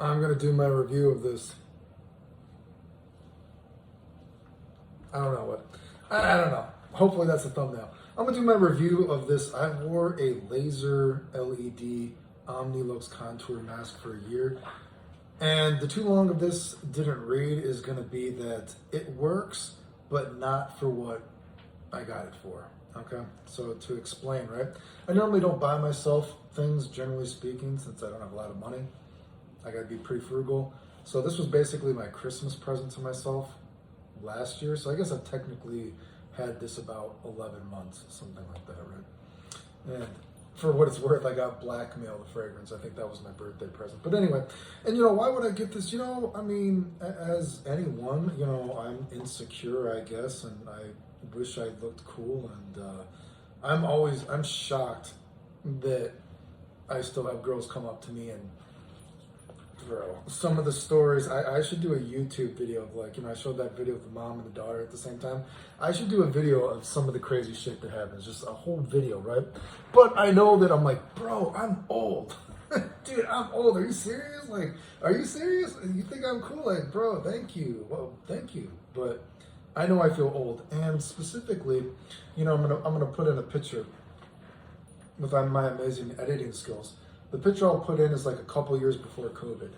I'm going to do my review of this. I don't know what. I don't know. Hopefully that's a thumbnail. I'm going to do my review of this. I wore a laser LED OMNILUX contour mask for a year. And the too long of this didn't read is going to be that it works, but not for what I got it for. Okay, so to explain, right? I normally don't buy myself things, generally speaking, since I don't have a lot of money. I gotta be pretty frugal. So this was basically my Christmas present to myself last year. So I guess I've technically had this about 11 months, something like that, right? And for what it's worth, I got Blackmail, the fragrance. I think that was my birthday present. But anyway, and why would I get this? I mean, as anyone, I'm insecure, I guess, and I wish I looked cool, and I'm shocked that I still have girls come up to me and bro, some of the stories, I should do a YouTube video of I showed that video of the mom and the daughter at the same time. I should do a video of some of the crazy shit that happens, just a whole video, right? But I know that I'm like, bro, I'm old. Dude, I'm old. Are you serious? Are you serious? You think I'm cool? Bro, thank you. Well, thank you. But I know I feel old. And specifically, I'm gonna put in a picture with my amazing editing skills. The picture I'll put in is a couple years before COVID.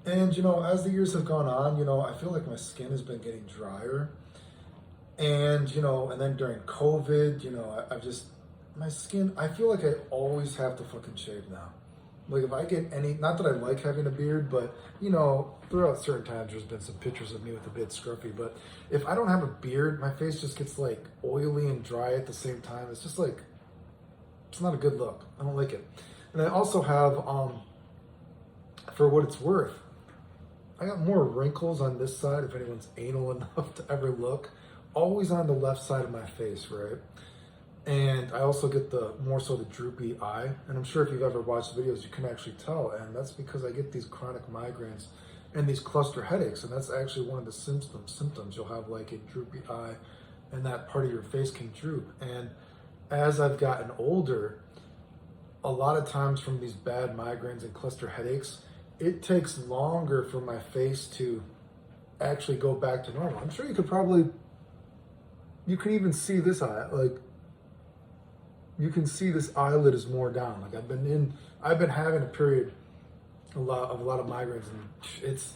And, as the years have gone on, I feel like my skin has been getting drier. And, and then during COVID, I've just, my skin, I feel like I always have to fucking shave now. If I get not that I like having a beard, but, throughout certain times there's been some pictures of me with a bit scruffy. But if I don't have a beard, my face just gets oily and dry at the same time. It's just it's not a good look. I don't like it. And I also have, for what it's worth, I got more wrinkles on this side, if anyone's anal enough to ever look, always on the left side of my face, right? And I also get more so the droopy eye. And I'm sure if you've ever watched videos, you can actually tell. And that's because I get these chronic migraines and these cluster headaches. And that's actually one of the symptoms. You'll have a droopy eye, and that part of your face can droop. And as I've gotten older, a lot of times from these bad migraines and cluster headaches, it takes longer for my face to actually go back to normal. I'm sure you can even see this eye, you can see this eyelid is more down. I've been having a period, a lot of migraines, and it's,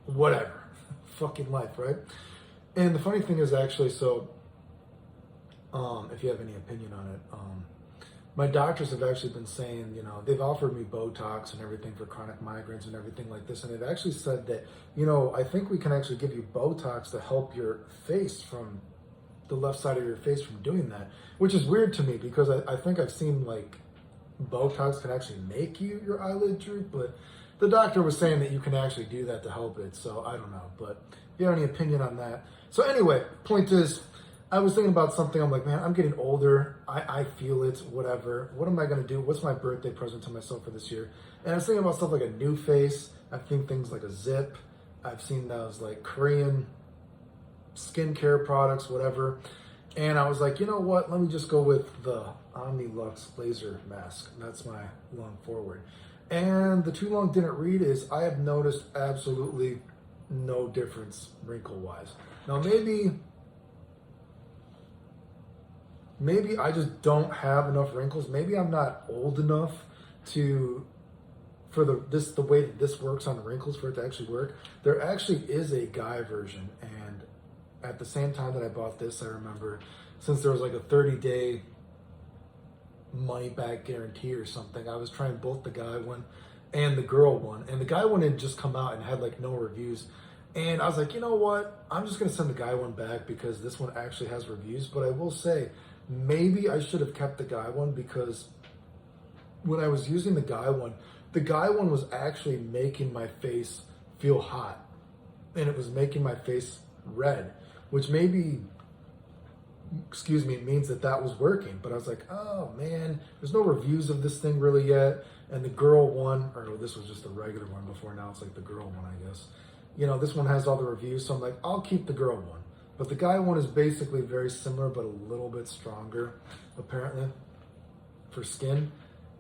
whatever, fucking life, right? And the funny thing is actually, so, if you have any opinion on it, my doctors have actually been saying, they've offered me Botox and everything for chronic migraines and everything like this. And they've actually said that, I think we can actually give you Botox to help your face from the left side of your face from doing that, which is weird to me because I think I've seen Botox can actually make your eyelid droop, but the doctor was saying that you can actually do that to help it. So I don't know, but if you have any opinion on that. So anyway, point is, I was thinking about something. I'm like, man, I'm getting older. I feel it, whatever. What am I going to do? What's my birthday present to myself for this year? And I was thinking about stuff like a nuface. I've seen things like a ziip. I've seen those Korean skincare products, whatever. And I was like, you know what? Let me just go with the OMNILUX laser mask. That's my long forward. And the too long didn't read is I have noticed absolutely no difference wrinkle-wise. Now, maybe I just don't have enough wrinkles. Maybe I'm not old enough for the way that this works on the wrinkles for it to actually work. There actually is a guy version, and at the same time that I bought this, I remember, since there was a 30-day money back guarantee or something, I was trying both the guy one and the girl one. And the guy one had just come out and had no reviews. And I was like, you know what? I'm just gonna send the guy one back because this one actually has reviews. But I will say, maybe I should have kept the guy one because when I was using the guy one was actually making my face feel hot. And it was making my face red, which maybe, means that was working. But I was like, oh man, there's no reviews of this thing really yet. And the girl one, or this was just the regular one before, now it's the girl one, I guess. This one has all the reviews, so I'm like, I'll keep the girl one. But the guy one is basically very similar, but a little bit stronger, apparently, for skin.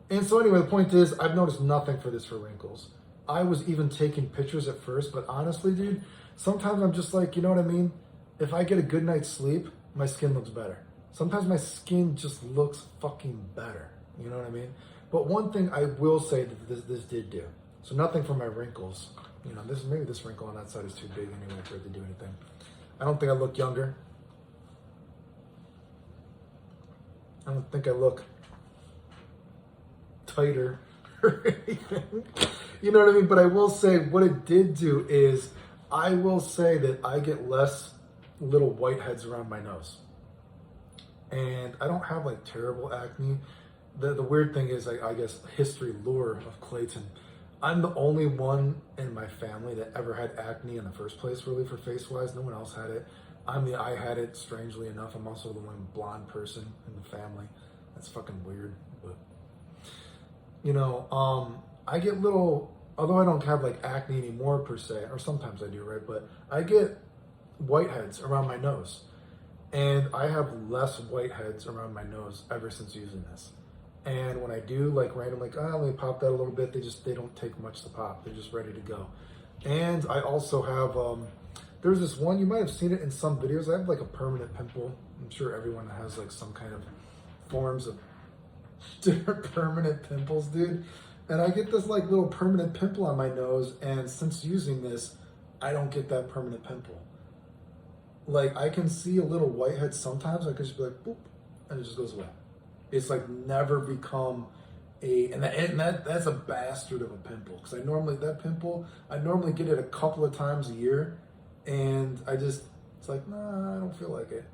And so anyway, the point is, I've noticed nothing for this for wrinkles. I was even taking pictures at first, but honestly, dude, sometimes I'm just like, you know what I mean? If I get a good night's sleep, my skin looks better. Sometimes my skin just looks fucking better. You know what I mean? But one thing I will say that this did do. So nothing for my wrinkles. You know, maybe this wrinkle on that side is too big anyway for it to do anything. I don't think I look younger. I don't think I look tighter or anything. You know what I mean? But I will say what it did do is I will say that I get less little whiteheads around my nose. And I don't have like terrible acne. The weird thing is, I guess, history lore of Clayton. I'm the only one in my family that ever had acne in the first place, really, for face-wise. No one else had it. I had it, strangely enough. I'm also the one blonde person in the family. That's fucking weird, but you know, I get little, although I don't have like acne anymore per se, or sometimes I do, right? But I get whiteheads around my nose. And I have less whiteheads around my nose ever since using this. And when I do, like randomly, let me pop that a little bit, they don't take much to pop. They're just ready to go. And I also have, there's this one, you might have seen it in some videos. I have like a permanent pimple. I'm sure everyone has like some kind of forms of different permanent pimples, dude. And I get this like little permanent pimple on my nose. And since using this, I don't get that permanent pimple. Like I can see a little whitehead sometimes. I can just be like, boop, and it just goes away. It's like never become that's a bastard of a pimple. Because I normally get it a couple of times a year, and it's like, nah, I don't feel like it.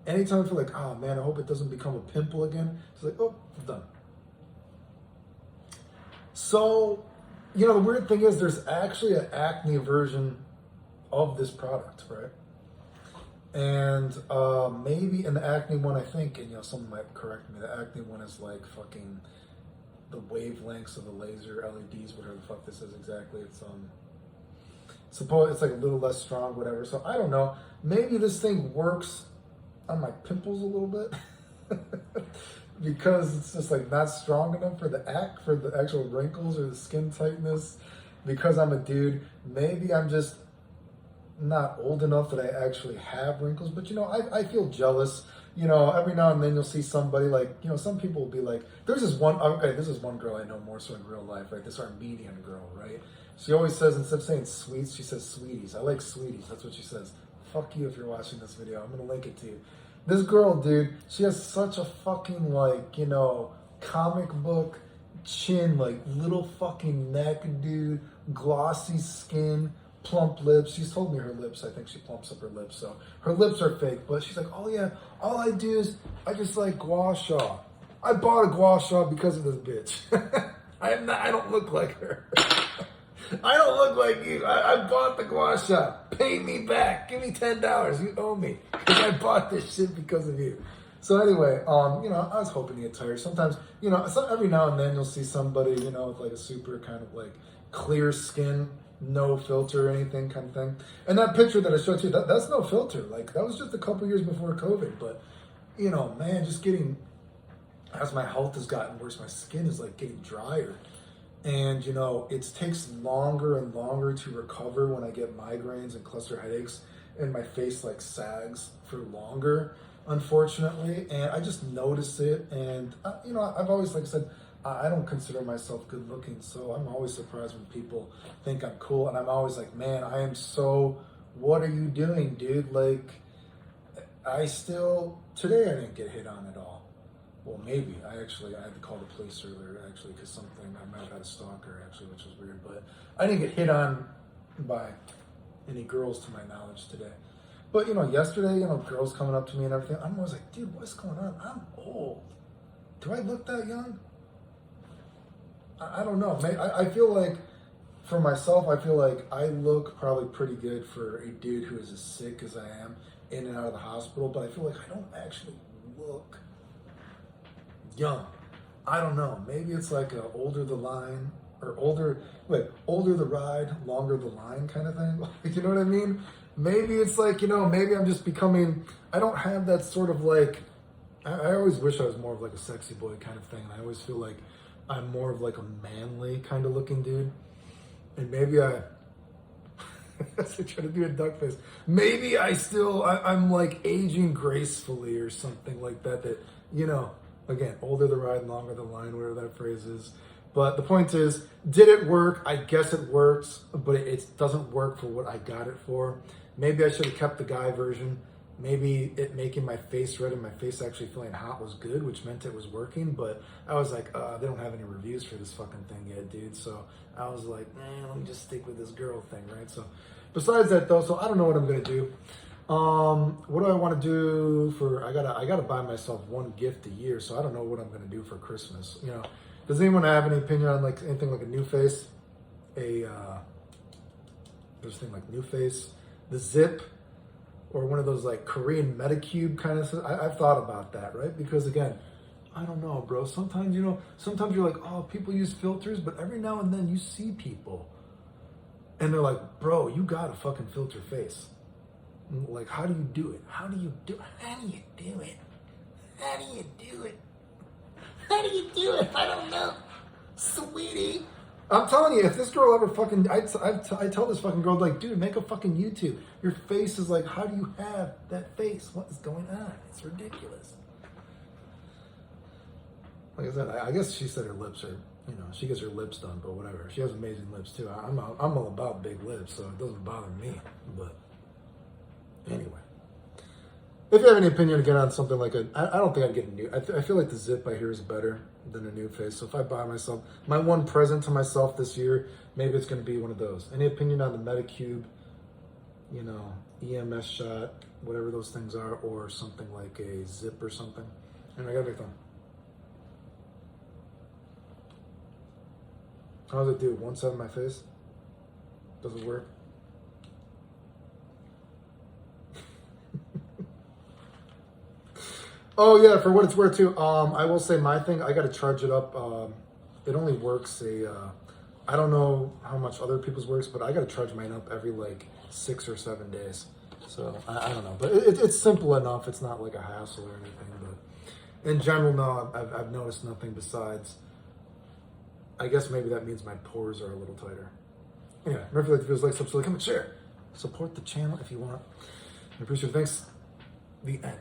Anytime I feel like, oh man, I hope it doesn't become a pimple again. It's like, oh, it's done. So, you know, the weird thing is there's actually an acne version of this product, right? And maybe in the acne one, I think, and you know, someone might correct me, the acne one is like fucking the wavelengths of the laser LEDs, whatever the fuck this is exactly. It's suppose it's like a little less strong, whatever. So I don't know. Maybe this thing works on my pimples a little bit because it's just like not strong enough for the actual wrinkles or the skin tightness. Because I'm a dude, maybe I'm just not old enough that I actually have wrinkles, but you know, I feel jealous. You know, every now and then you'll see somebody like, you know, some people will be like, this is one girl I know more so in real life, right? This Armenian girl, right? She always says, instead of saying sweets, she says sweeties. I like sweeties. That's what she says. Fuck you if you're watching this video. I'm going to link it to you. This girl, dude, she has such a fucking like, you know, comic book chin, like little fucking neck, dude, glossy skin, plump lips. She's told me her lips, I think she plumps up her lips, so her lips are fake, but she's like, oh yeah, all I do is I just like gua sha. I bought a gua sha because of this bitch. I don't look like her. I don't look like you. I bought the gua sha. Pay me back. Give me $10. You owe me. Because I bought this shit because of you. So anyway, you know, I was hoping to get tired. Sometimes, you know, every now and then you'll see somebody, you know, with like a super kind of like clear skin, no filter or anything kind of thing. And that picture that I showed you, that's no filter. Like, that was just a couple years before COVID. But, you know, man, just as my health has gotten worse, my skin is like getting drier. And, you know, it takes longer and longer to recover when I get migraines and cluster headaches. And my face like sags for longer, unfortunately. And I just notice it. And, you know, I've always, like I said, I don't consider myself good looking, so I'm always surprised when people think I'm cool, and I'm always like, man, what are you doing, dude? Like, today I didn't get hit on at all. Well, maybe, I had to call the police earlier, actually, because I might have had a stalker, actually, which was weird, but I didn't get hit on by any girls to my knowledge today. But, you know, yesterday, you know, girls coming up to me and everything, I'm always like, dude, what's going on? I'm old. Do I look that young? I don't know. I feel like, for myself, I feel like I look probably pretty good for a dude who is as sick as I am, in and out of the hospital, but I feel like I don't actually look young. I don't know. Maybe it's like a older the ride, longer the line kind of thing. You know what I mean? Maybe it's like, you know, maybe I'm just I don't have that sort of like, I always wish I was more of like a sexy boy kind of thing. And I always feel like I'm more of like a manly kind of looking dude. And maybe I try to do a duck face. Maybe I'm like aging gracefully or something like that. That, you know, again, older the ride, longer the line, whatever that phrase is. But the point is, did it work? I guess it works, but it doesn't work for what I got it for. Maybe I should have kept the guy version. Maybe it making my face red and my face actually feeling hot was good, which meant it was working. But I was like, they don't have any reviews for this fucking thing yet, dude. So I was like, man, let me just stick with this girl thing, right? So besides that, though, so I don't know what I'm gonna do. What do I want to do for? I gotta buy myself one gift a year, so I don't know what I'm gonna do for Christmas. You know, does anyone have any opinion on like anything like a nuface, there's thing like nuface, the ziip, or one of those like Korean Medicube kind of stuff? I've thought about that, right? Because again, I don't know, bro. Sometimes, you know, sometimes you're like, oh, people use filters, but every now and then you see people and they're like, bro, you got a fucking filter face. Like, how do you do it? How do you do it? How do you do it? How do you do it? How do you do it? I don't know. Sweetie. I'm telling you, if this girl ever fucking, I tell this fucking girl, like, dude, make a fucking YouTube. Your face is like, how do you have that face? What is going on? It's ridiculous. Like I said, I guess she said her lips are, you know, she gets her lips done, but whatever. She has amazing lips too. I'm all about big lips, so it doesn't bother me. But anyway, if you have any opinion again on something like I don't think I'd get a new. I feel like the ziip I hear is better than a nuface. So if I buy myself my one present to myself this year, maybe it's going to be one of those. Any opinion on the Medicube, you know, EMS shot, whatever those things are, or something like a ziip or something? And I got everything. How does it do? One side of my face? Does it work? Oh yeah, for what it's worth too. I will say my thing, I gotta charge it up. It only works I don't know how much other people's works, but I gotta charge mine up every like 6 or 7 days. So I don't know, but it's simple enough. It's not like a hassle or anything, but in general, no, I've noticed nothing besides, I guess maybe that means my pores are a little tighter. Yeah, remember if you like the videos, like, subscribe, comment, share. Support the channel if you want. I appreciate it. Thanks. The end.